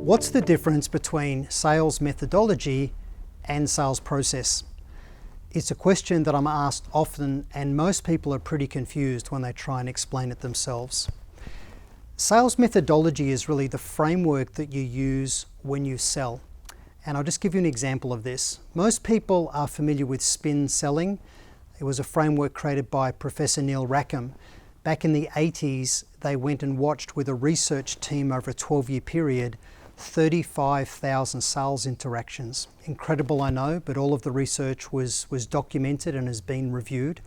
What's the difference between sales methodology and sales process? It's a question that I'm asked often, and most people are pretty confused when they try and explain it themselves. Sales methodology is really the framework that you use when you sell. And I'll just give you an example of this. Most people are familiar with spin selling. It was a framework created by Professor Neil Rackham. Back in the 80s, they went and watched with a research team over a 12-year period 35,000 sales interactions. Incredible, I know, but all of the research was documented and has been reviewed.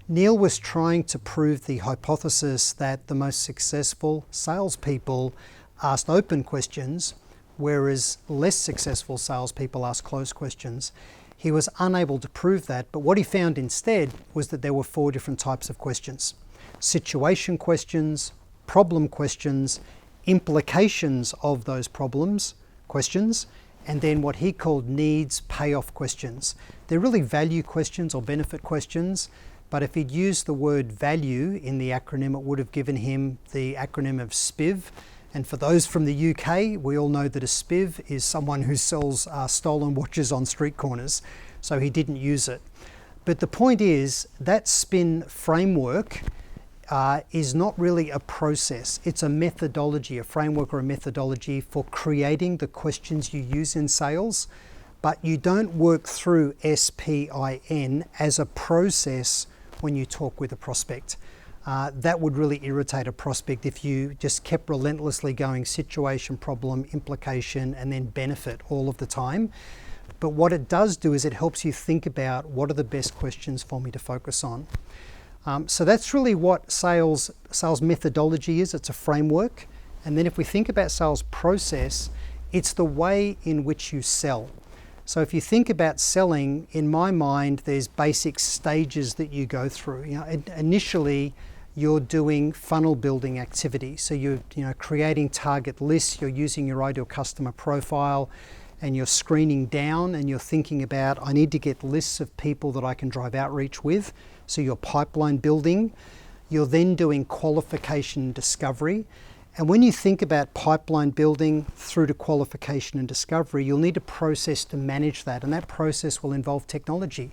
Neil was trying to prove the hypothesis that the most successful salespeople asked open questions, whereas less successful salespeople asked closed questions. He was unable to prove that, but what he found instead was that there were 4 different types of questions: situation questions, problem questions, implications of those problems questions, and then what he called needs payoff questions. They're really value questions or benefit questions, but if he'd used the word value in the acronym, it would have given him the acronym of SPIV. And for those from the UK, we all know that a SPIV is someone who sells stolen watches on street corners, so he didn't use it. But the point is that SPIN framework is not really a process. It's a methodology, a framework or a methodology for creating the questions you use in sales, but you don't work through SPIN as a process when you talk with a prospect. That would really irritate a prospect if you just kept relentlessly going situation, problem, implication, and then benefit all of the time. But what it does do is it helps you think about what are the best questions for me to focus on. So that's really what sales methodology is. It's a framework. And then if we think about sales process, it's the way in which you sell. So if you think about selling, in my mind, there's basic stages that you go through. Initially, you're doing funnel building activity. So you're creating target lists, you're using your ideal customer profile, and you're screening down and you're thinking about, I need to get lists of people that I can drive outreach with. So you're pipeline building. You're then doing qualification and discovery. And when you think about pipeline building through to qualification and discovery, you'll need a process to manage that. And that process will involve technology.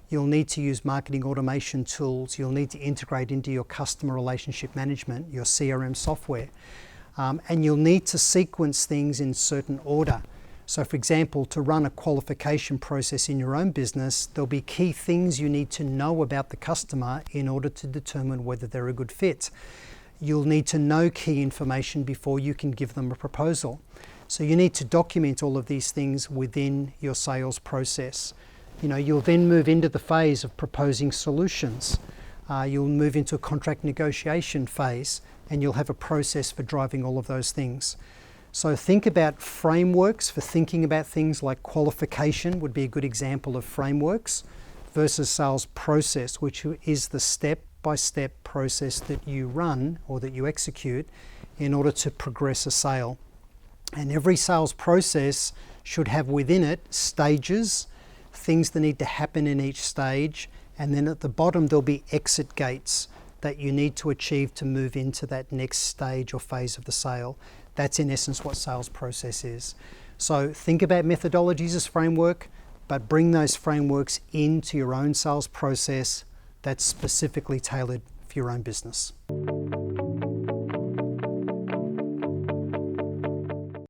You'll need to use marketing automation tools. You'll need to integrate into your customer relationship management, your CRM software. And you'll need to sequence things in certain order. So for example, to run a qualification process in your own business, there'll be key things you need to know about the customer in order to determine whether they're a good fit. You'll need to know key information before you can give them a proposal. So you need to document all of these things within your sales process. You'll then move into the phase of proposing solutions. You'll move into a contract negotiation phase, and you'll have a process for driving all of those things. So think about frameworks for thinking about things like qualification would be a good example of frameworks versus sales process, which is the step-by-step process that you run or that you execute in order to progress a sale. And every sales process should have within it stages, things that need to happen in each stage, and then at the bottom there'll be exit gates that you need to achieve to move into that next stage or phase of the sale. That's in essence what sales process is. So think about methodologies as framework, but bring those frameworks into your own sales process that's specifically tailored for your own business.